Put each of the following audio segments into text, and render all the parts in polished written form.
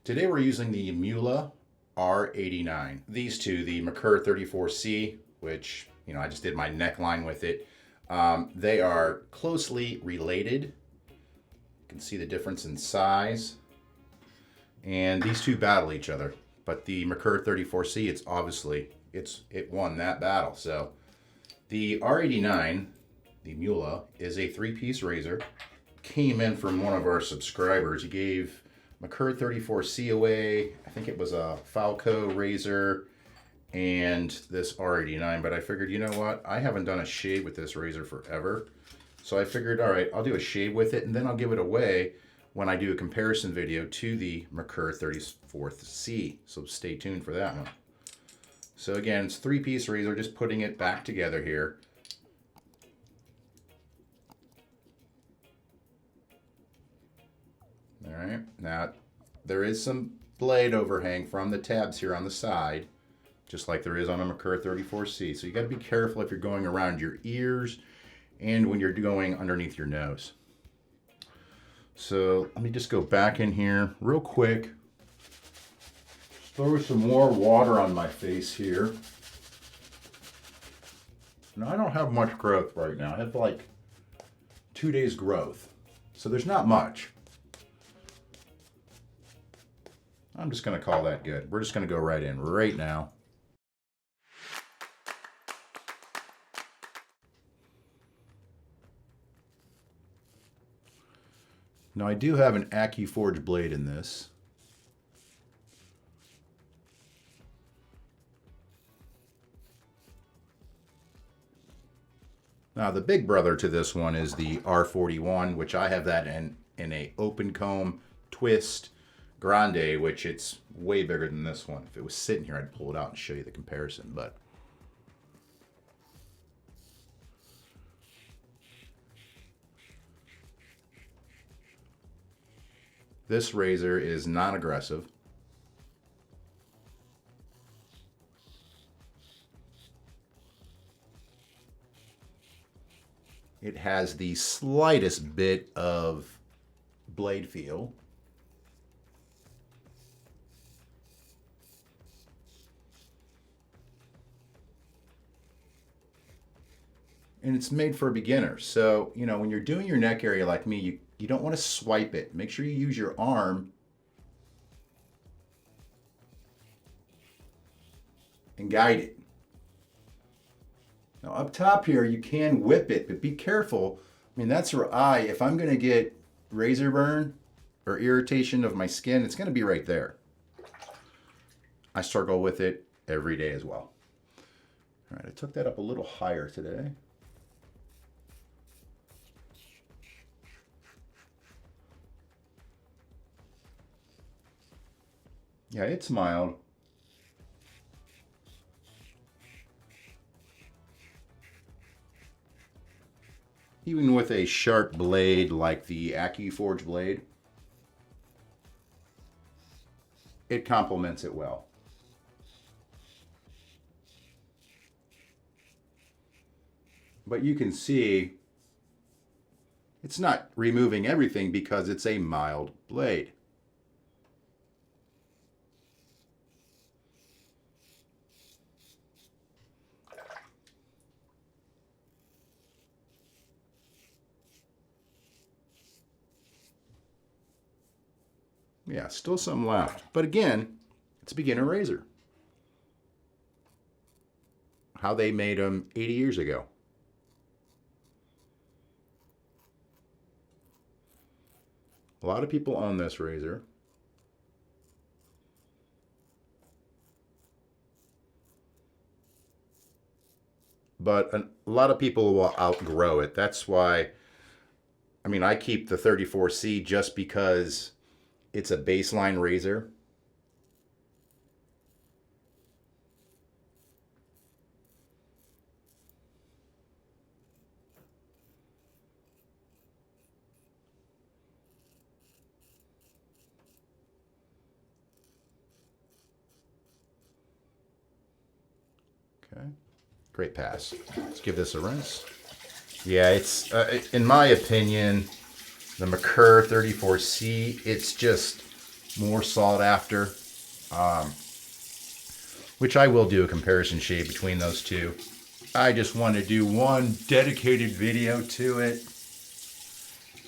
Today we're using the Muhle R89. These two, the Merkur 34C, which, I just did my neckline with it. They are closely related. You can see the difference in size. And these two battle each other. But the Merkur 34C, it won that battle. So the R89, the Muhle, is a 3-piece razor. Came in from one of our subscribers. He gave Merkur 34C away. I think it was a Falco razor and this R89, but I figured, you know what? I haven't done a shave with this razor forever. So I figured, all right, I'll do a shave with it and then I'll give it away when I do a comparison video to the Merkur 34C. So stay tuned for that one. So again, it's a 3-piece razor, just putting it back together here. All right, now there is some blade overhang from the tabs here on the side, just like there is on a Merkur 34C. So you got to be careful if you're going around your ears and when you're going underneath your nose. So let me just go back in here real quick. Just throw some more water on my face here. Now I don't have much growth right now. I have like 2 days growth. So there's not much. I'm just going to call that good. We're just going to go right in right now. Now I do have an AccuForge blade in this. Now the big brother to this one is the R41, which I have that in a open comb twist grande, which it's way bigger than this one. If it was sitting here, I'd pull it out and show you the comparison, but this razor is non-aggressive. It has the slightest bit of blade feel. And it's made for a beginner. So, when you're doing your neck area like me, you don't want to swipe it. Make sure you use your arm and guide it. Now up top here, you can whip it, but be careful. That's where if I'm going to get razor burn or irritation of my skin, it's going to be right there. I struggle with it every day as well. All right, I took that up a little higher today. Yeah, it's mild. Even with a sharp blade like the AccuForge blade, it complements it well. But you can see it's not removing everything because it's a mild blade. Yeah, still some left. But again, it's a beginner razor. How they made them 80 years ago. A lot of people own this razor. But a lot of people will outgrow it. That's why, I keep the 34C just because it's a baseline razor. Okay, great pass. Let's give this a rinse. Yeah, it's, in my opinion, the Merkur 34C, it's just more sought after, which I will do a comparison shave between those two. I just want to do one dedicated video to it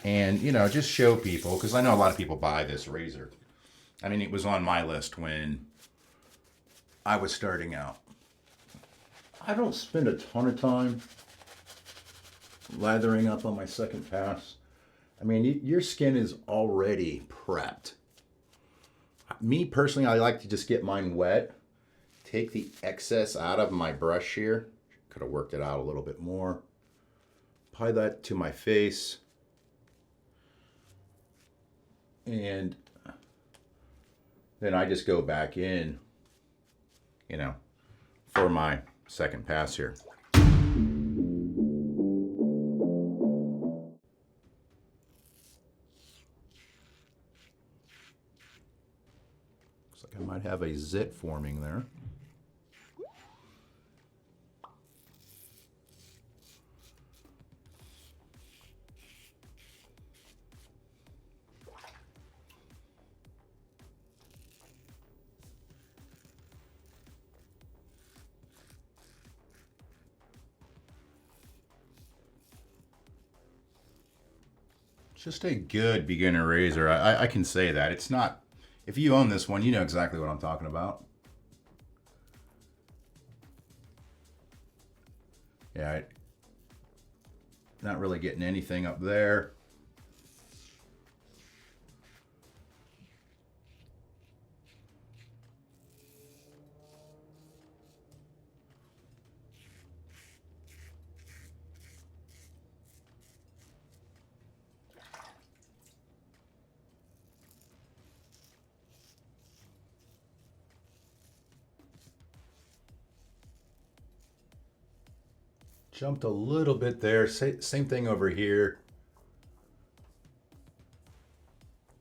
and, you know, just show people, because I know a lot of people buy this razor. I mean, it was on my list when I was starting out. I don't spend a ton of time lathering up on my second pass. I mean, your skin is already prepped. Me personally, I like to just get mine wet, take the excess out of my brush here. Could have worked it out a little bit more. Apply that to my face. And then I just go back in, you know, for my second pass here. Looks like I might have a zit forming there. Just a good beginner razor. I can say that. It's not, if you own this one, you know exactly what I'm talking about. Yeah, not really getting anything up there. Jumped a little bit there. Same thing over here.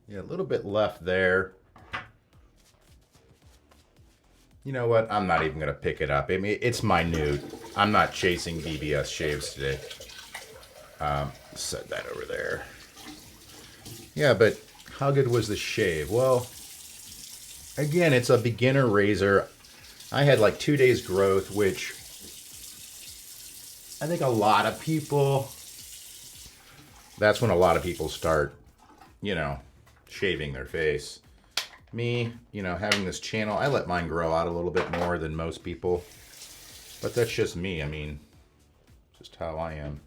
Yeah, a little bit left there. You know what? I'm not even going to pick it up. I mean, it's minute. I'm not chasing BBS shaves today. Set that over there. Yeah, but how good was the shave? Well, again, it's a beginner razor. I had like 2 days growth, which I think a lot of people, that's when a lot of people start, you know, shaving their face. Me, you know, having this channel, I let mine grow out a little bit more than most people. But that's just me. I mean, just how I am.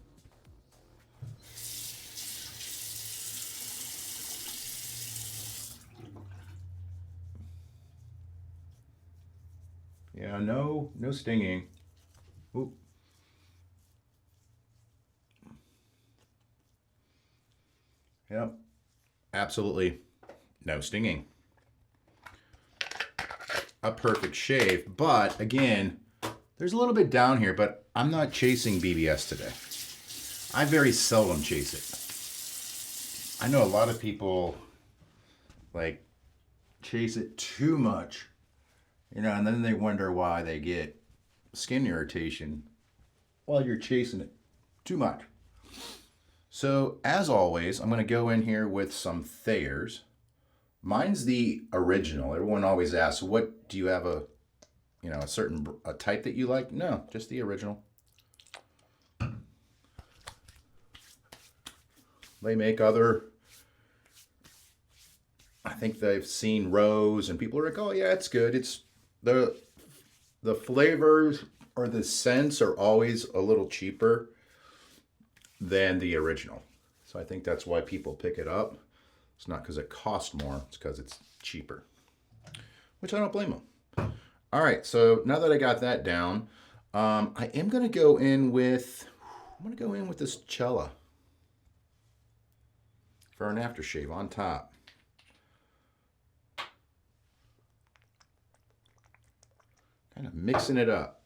Yeah, no stinging. Oop. Yep, absolutely no stinging. A perfect shave, but again, there's a little bit down here, but I'm not chasing BBS today. I very seldom chase it. I know a lot of people like chase it too much, you know, and then they wonder why they get skin irritation while you're chasing it too much. So as always, I'm going to go in here with some Thayers. Mine's the original. Everyone always asks, what do you have a certain type that you like? No, just the original. They make other, I think they've seen Rose and people are like, oh yeah, it's good. It's the flavors or the scents are always a little cheaper than the original. So I think that's why people pick it up. It's not because it costs more, it's because it's cheaper, which I don't blame them. All right, so now that I got that down, I am going to go in with, this Cella for an aftershave on top. Kind of mixing it up.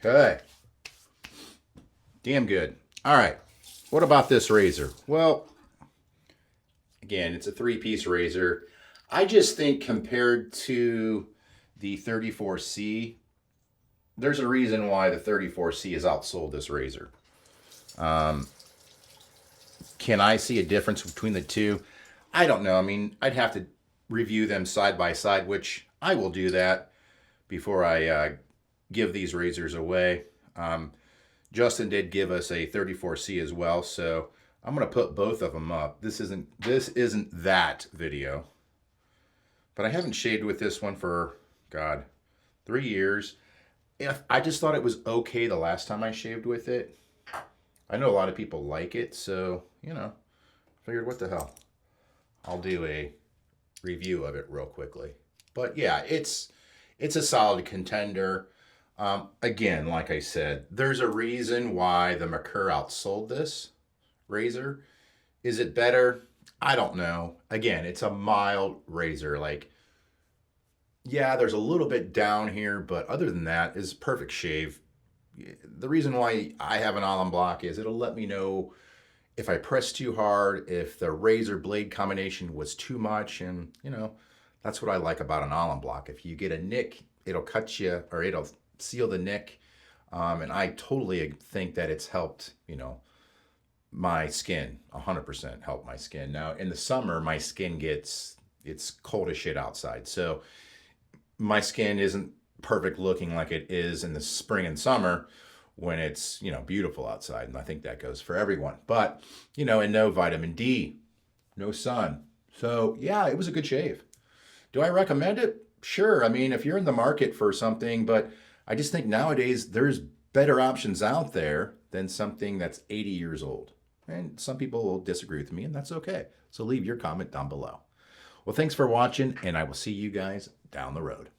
Okay. Damn good. All right. What about this razor? Well, again, it's a 3-piece razor. I just think compared to the 34C, there's a reason why the 34C has outsold this razor. Can I see a difference between the two? I don't know. I mean, I'd have to review them side by side, which I will do that before I give these razors away. Justin did give us a 34C as well, so I'm gonna put both of them up. This isn't that video, but I haven't shaved with this one for, God, 3 years. I just thought it was okay the last time I shaved with it. I know a lot of people like it, so, you know, figured what the hell. I'll do a review of it real quickly. But yeah, it's a solid contender. Again, like I said, there's a reason why the Merkur outsold this razor. Is it better? I don't know. Again, it's a mild razor. Like, yeah, there's a little bit down here, but other than that, it's perfect shave. The reason why I have an alum block is it'll let me know if I press too hard, if the razor blade combination was too much, and you know, that's what I like about an alum block. If you get a nick, it'll cut you, or it'll seal the nick, and I totally think that it's helped, you know, my skin, 100% helped my skin. Now, in the summer, my skin it's cold as shit outside, so my skin isn't perfect looking like it is in the spring and summer when it's, you know, beautiful outside. And I think that goes for everyone. But, you know, and no vitamin D, no sun. So yeah, it was a good shave. Do I recommend it? Sure. I mean, if you're in the market for something, but I just think nowadays there's better options out there than something that's 80 years old. And some people will disagree with me, and that's okay. So leave your comment down below. Well, thanks for watching, and I will see you guys down the road.